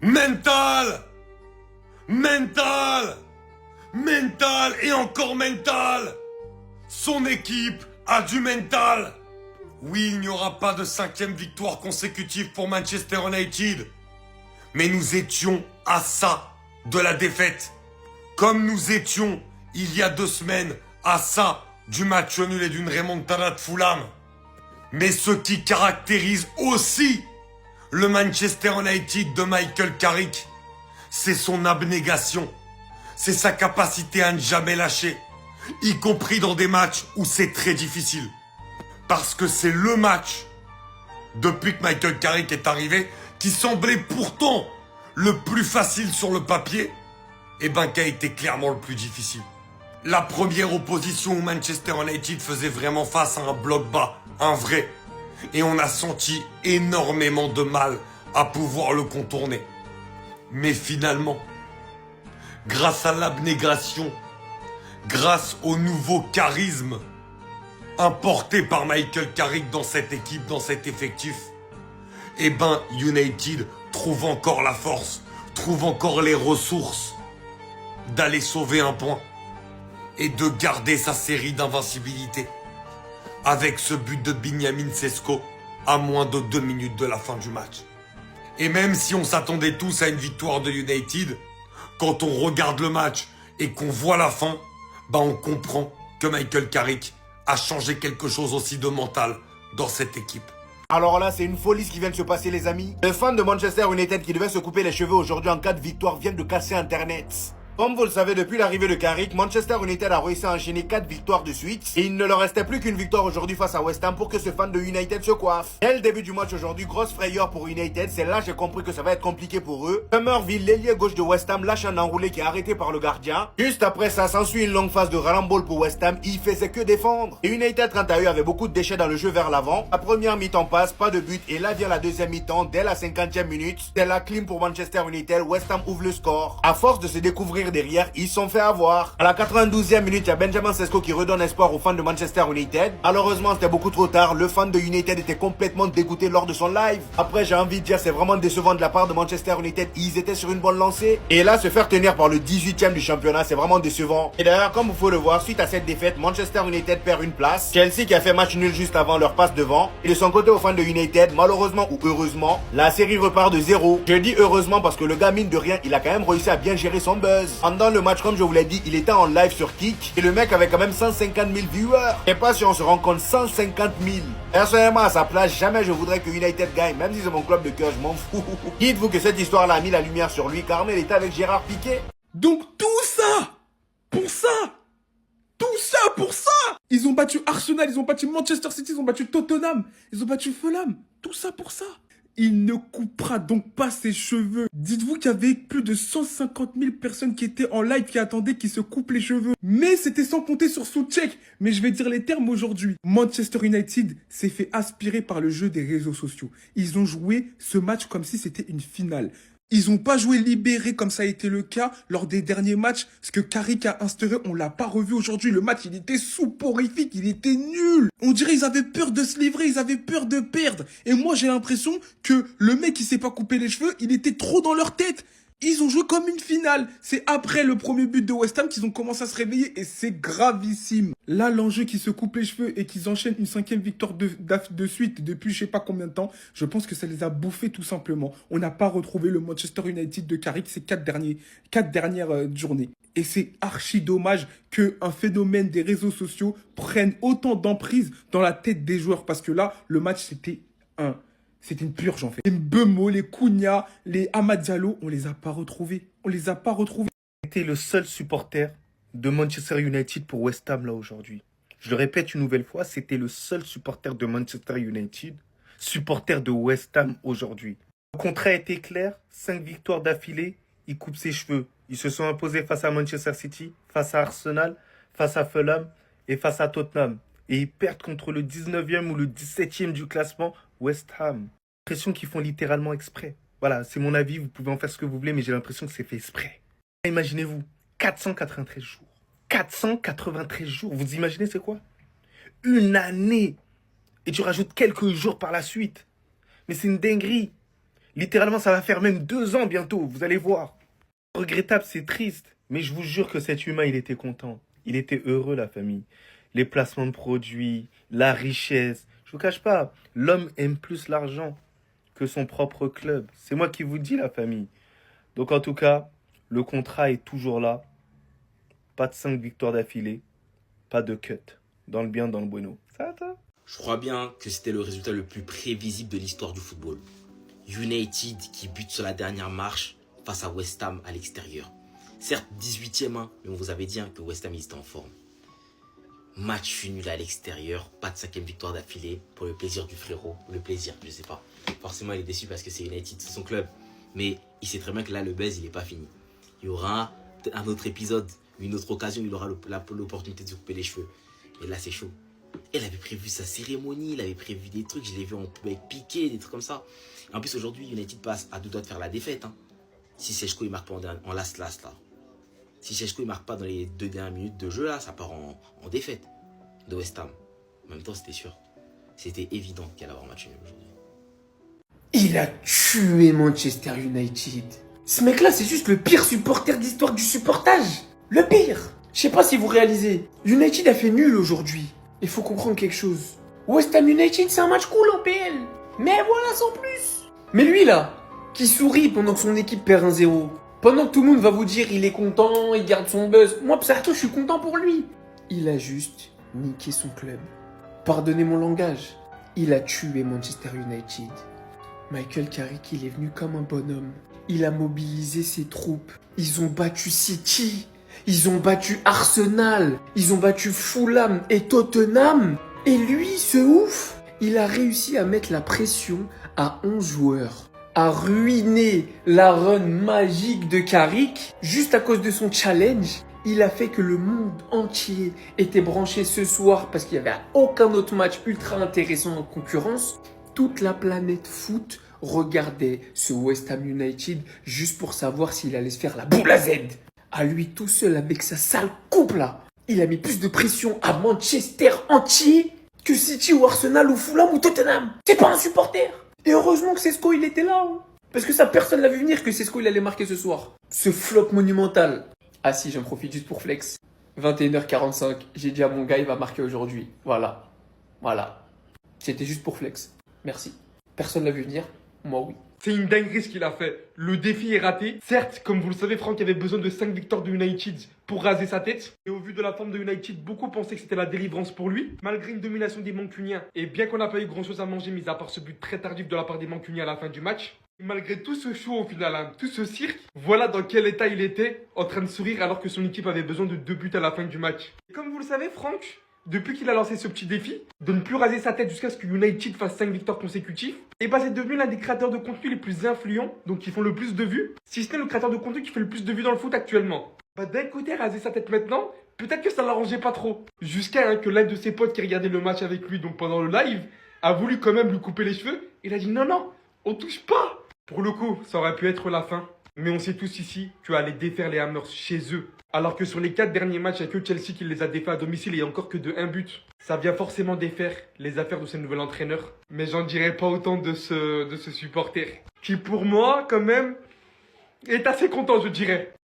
Mental! Mental! Mental et encore mental! Son équipe a du mental! Oui, il n'y aura pas de 5e victoire consécutive pour Manchester United. Mais nous étions à ça de la défaite. Comme nous étions, il y a 2 semaines, à ça du match nul et d'une remontada de Fulham. Mais ce qui caractérise aussi le Manchester United de Michael Carrick, c'est son abnégation. C'est sa capacité à ne jamais lâcher, y compris dans des matchs où c'est très difficile. Parce que c'est le match, depuis que Michael Carrick est arrivé, qui semblait pourtant le plus facile sur le papier, et ben qui a été clairement le plus difficile. La première opposition où Manchester United faisait vraiment face à un bloc bas, un vrai. Et on a senti énormément de mal à pouvoir le contourner. Mais finalement, grâce à l'abnégation, grâce au nouveau charisme importé par Michael Carrick dans cette équipe, dans cet effectif, eh ben United trouve encore la force, trouve encore les ressources d'aller sauver un point et de garder sa série d'invincibilité avec ce but de Benjamin Sesko à moins de 2 minutes de la fin du match. Et même si on s'attendait tous à une victoire de United, quand on regarde le match et qu'on voit la fin, bah on comprend que Michael Carrick a changé quelque chose aussi de mental dans cette équipe. Alors là, c'est une folie ce qui vient de se passer, les amis. Le fan de Manchester United qui devait se couper les cheveux aujourd'hui en cas de victoire vient de casser Internet. Comme vous le savez, depuis l'arrivée de Carrick, Manchester United a réussi à enchaîner 4 victoires de suite. Et il ne leur restait plus qu'une victoire aujourd'hui face à West Ham pour que ce fan de United se coiffe. Dès le début du match aujourd'hui, grosse frayeur pour United. C'est là que j'ai compris que ça va être compliqué pour eux. Summerville, l'ailier gauche de West Ham, lâche un enroulé qui est arrêté par le gardien. Juste après ça, s'ensuit une longue phase de rallambole pour West Ham. Il faisait que défendre. Et United, quant à eux, avait beaucoup de déchets dans le jeu vers l'avant. La première mi-temps passe, pas de but. Et là vient la deuxième mi-temps, dès la 50e minute. C'est la clim pour Manchester United. West Ham ouvre le score. À force de se découvrir derrière, ils sont fait avoir. À la 92e minute, il y a Benjamin Sesko qui redonne espoir aux fans de Manchester United. Malheureusement, c'était beaucoup trop tard. Le fan de United était complètement dégoûté lors de son live. Après, j'ai envie de dire, c'est vraiment décevant de la part de Manchester United. Ils étaient sur une bonne lancée. Et là, se faire tenir par le 18e du championnat, c'est vraiment décevant. Et d'ailleurs, comme vous pouvez le voir, suite à cette défaite, Manchester United perd une place. Chelsea qui a fait match nul juste avant leur passe devant. Et de son côté, aux fans de United, malheureusement ou heureusement, la série repart de 0. Je dis heureusement parce que le gars, mine de rien, il a quand même réussi à bien gérer son buzz. Pendant le match, comme je vous l'ai dit, il était en live sur Kick et le mec avait quand même 150 000 viewers. Je sais pas si on se rend compte, 150 000. Personnellement, à sa place, jamais je voudrais que United gagne, même si c'est mon club de cœur, je m'en fous. Dites-vous que cette histoire-là a mis la lumière sur lui, car il était avec Gérard Piqué. Donc tout ça pour ça. Tout ça pour ça. Ils ont battu Arsenal, ils ont battu Manchester City, ils ont battu Tottenham, ils ont battu Fulham. Tout ça pour ça. Il ne coupera donc pas ses cheveux. Dites-vous qu'il y avait plus de 150 000 personnes qui étaient en live, qui attendaient qu'il se coupe les cheveux. Mais c'était sans compter sur Souček. Mais je vais dire les termes aujourd'hui. Manchester United s'est fait aspirer par le jeu des réseaux sociaux. Ils ont joué ce match comme si c'était une finale. Ils n'ont pas joué libéré comme ça a été le cas lors des derniers matchs. Ce que Carrick a instauré, on l'a pas revu aujourd'hui. Le match, il était soporifique, il était nul. On dirait ils avaient peur de se livrer, ils avaient peur de perdre. Et moi, j'ai l'impression que le mec qui s'est pas coupé les cheveux, il était trop dans leur tête. Ils ont joué comme une finale. C'est après le premier but de West Ham qu'ils ont commencé à se réveiller et c'est gravissime. Là, l'enjeu qui se coupe les cheveux et qu'ils enchaînent une 5e victoire de suite depuis je sais pas combien de temps, je pense que ça les a bouffés tout simplement. On n'a pas retrouvé le Manchester United de Carrick ces 4 dernières journées. Et c'est archi dommage qu'un phénomène des réseaux sociaux prenne autant d'emprise dans la tête des joueurs parce que là, le match c'était une purge en fait. Les Mbeumo, les Cunha, les Amad Diallo, on les a pas retrouvés. On les a pas retrouvés. J'étais le seul supporter de Manchester United pour West Ham là aujourd'hui. Je le répète une nouvelle fois, c'était le seul supporter de Manchester United, supporter de West Ham aujourd'hui. Le contrat était clair, 5 victoires d'affilée, il coupe ses cheveux. Ils se sont imposés face à Manchester City, face à Arsenal, face à Fulham et face à Tottenham. Et ils perdent contre le 19e ou le 17e du classement, West Ham. J'ai l'impression qu'ils font littéralement exprès. Voilà, c'est mon avis, vous pouvez en faire ce que vous voulez, mais j'ai l'impression que c'est fait exprès. Imaginez-vous, 493 jours. 493 jours, vous imaginez c'est quoi? Une année. Et tu rajoutes quelques jours par la suite. Mais c'est une dinguerie. Littéralement, ça va faire même 2 ans bientôt, vous allez voir. Regrettable, c'est triste. Mais je vous jure que cet humain, il était content. Il était heureux, la famille. Les placements de produits, la richesse. Je vous cache pas, l'homme aime plus l'argent que son propre club. C'est moi qui vous dis, la famille. Donc en tout cas, le contrat est toujours là. Pas de 5 victoires d'affilée. Pas de cut. Dans le bien, dans le bueno. Ça, toi? Je crois bien que c'était le résultat le plus prévisible de l'histoire du football. United qui bute sur la dernière marche face à West Ham à l'extérieur. Certes 18e, hein, mais on vous avait dit que West Ham était en forme. Match nul à l'extérieur, pas de 5e victoire d'affilée pour le plaisir du frérot. Le plaisir, je sais pas. Forcément il est déçu parce que c'est United, c'est son club. Mais il sait très bien que là le buzz il est pas fini. Il y aura un autre épisode, une autre occasion, il aura l'opportunité de se couper les cheveux. Et là c'est chaud. Il avait prévu sa cérémonie, il avait prévu des trucs, je l'ai vu avec Piqué, des trucs comme ça. Et en plus aujourd'hui, United passe à 2 doigts de faire la défaite. Hein. Si Sechko il marque pas en last là. Si Sechko il marque pas dans les 2 dernières minutes de jeu là, ça part en défaite de West Ham. En même temps, c'était sûr. C'était évident qu'il allait avoir un match nul aujourd'hui. Il a tué Manchester United. Ce mec-là, c'est juste le pire supporter d'histoire du supportage. Le pire. Je sais pas si vous réalisez. United a fait nul aujourd'hui. Il faut comprendre quelque chose. West Ham United, c'est un match cool en PL. Mais voilà, sans plus. Mais lui, là, qui sourit pendant que son équipe perd 1-0. Pendant que tout le monde va vous dire il est content, il garde son buzz. Moi, Psarto, je suis content pour lui. Il a juste niqué son club. Pardonnez mon langage. Il a tué Manchester United. Michael Carrick, il est venu comme un bonhomme. Il a mobilisé ses troupes. Ils ont battu City. Ils ont battu Arsenal. Ils ont battu Fulham et Tottenham. Et lui, ce ouf, il a réussi à mettre la pression à 11 joueurs. A ruiné la run magique de Carrick. Juste à cause de son challenge, il a fait que le monde entier était branché ce soir parce qu'il n'y avait aucun autre match ultra intéressant en concurrence. Toute la planète foot regardait ce West Ham United juste pour savoir s'il allait se faire la boule à Z. À lui tout seul avec sa sale coupe là, il a mis plus de pression à Manchester entier que City ou Arsenal ou Fulham ou Tottenham. C'est pas un supporter. Et heureusement que Sesco il était là. Hein. Parce que ça personne l'a vu venir que Sesco il allait marquer ce soir. Ce flop monumental. Ah si, j'en profite juste pour flex. 21h45, j'ai dit à mon gars il va marquer aujourd'hui. Voilà. C'était juste pour flex. Merci. Personne l'a vu venir. Moi oui. C'est une dinguerie ce qu'il a fait. Le défi est raté. Certes, comme vous le savez, Franck avait besoin de 5 victoires de United pour raser sa tête. Et au vu de la forme de United, beaucoup pensaient que c'était la délivrance pour lui. Malgré une domination des Mancuniens, et bien qu'on n'a pas eu grand chose à manger, mis à part ce but très tardif de la part des Mancuniens à la fin du match. Et malgré tout ce show au final, hein, tout ce cirque, voilà dans quel état il était, en train de sourire alors que son équipe avait besoin de 2 buts à la fin du match. Et comme vous le savez, Franck, depuis qu'il a lancé ce petit défi, de ne plus raser sa tête jusqu'à ce que United fasse 5 victoires consécutives, et bah c'est devenu l'un des créateurs de contenu les plus influents, donc qui font le plus de vues, si ce n'est le créateur de contenu qui fait le plus de vues dans le foot actuellement. Bah d'un côté, raser sa tête maintenant, peut-être que ça l'arrangeait pas trop. Jusqu'à que l'un de ses potes qui regardait le match avec lui, donc pendant le live, a voulu quand même lui couper les cheveux, il a dit non, on touche pas. Pour le coup, ça aurait pu être la fin. Mais on sait tous ici que aller défaire les Hammers chez eux, alors que sur les 4 derniers matchs, il n'y a que Chelsea qui les a défaits à domicile et encore que de 1 but. Ça vient forcément défaire les affaires de ce nouvel entraîneur. Mais j'en dirais pas autant de ce supporter. Qui pour moi, quand même, est assez content, je dirais.